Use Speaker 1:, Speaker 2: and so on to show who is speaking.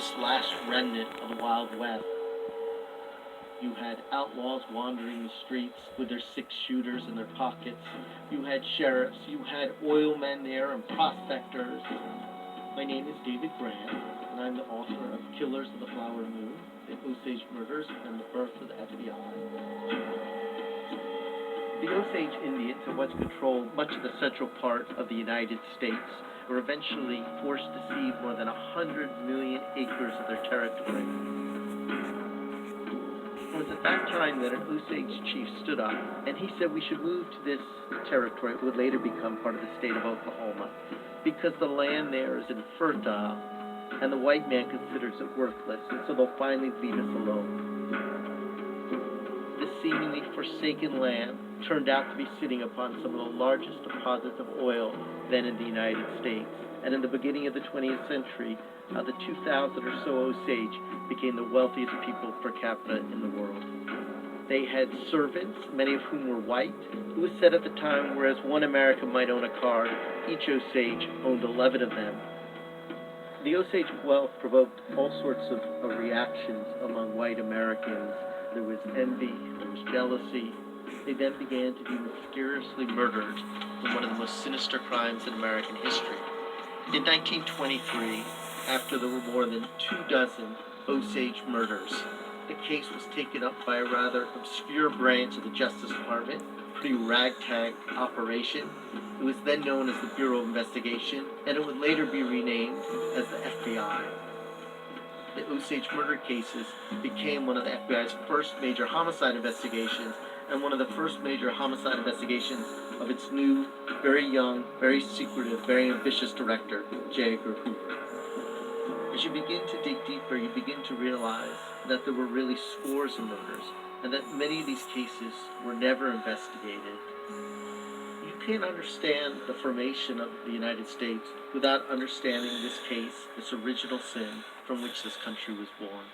Speaker 1: this last remnant of the Wild West. You had outlaws wandering the streets with their six-shooters in their pockets. You had sheriffs, you had oil men there and prospectors. My name is David Grant, and I'm the author of Killers of the Flower Moon, the Osage Murders, and the Birth of the FBI. The Osage Indians, who once controlled much of the central part of the United States, were eventually forced to cede more than 100 million acres of their territory. It was at that time that an Osage chief stood up, and he said we should move to this territory. It would later become part of the state of Oklahoma, because the land there is infertile, and the white man considers it worthless, and so they'll finally leave us alone. This seemingly forsaken land turned out to be sitting upon some of the largest deposits of oil then in the United States. And in the beginning of the 20th century, the 2,000 or so Osage became the wealthiest people per capita in the world. They had servants, many of whom were white. It was said at the time, whereas one American might own a car, each Osage owned 11 of them. The Osage wealth provoked all sorts of reactions among white Americans. There was envy, there was jealousy. They then began to be mysteriously murdered in one of the most sinister crimes in American history. In 1923, after there were more than 24 Osage murders, the case was taken up by a rather obscure branch of the Justice Department, a pretty ragtag operation. It was then known as the Bureau of Investigation, and it would later be renamed as the FBI. The Osage murder cases became one of the FBI's first major homicide investigations, and one of the first major homicide investigations of its new, very young, very secretive, very ambitious director, J. Edgar Hoover. As you begin to dig deeper, you begin to realize that there were really scores of murders, and that many of these cases were never investigated. You can't understand the formation of the United States without understanding this case, this original sin from which this country was born.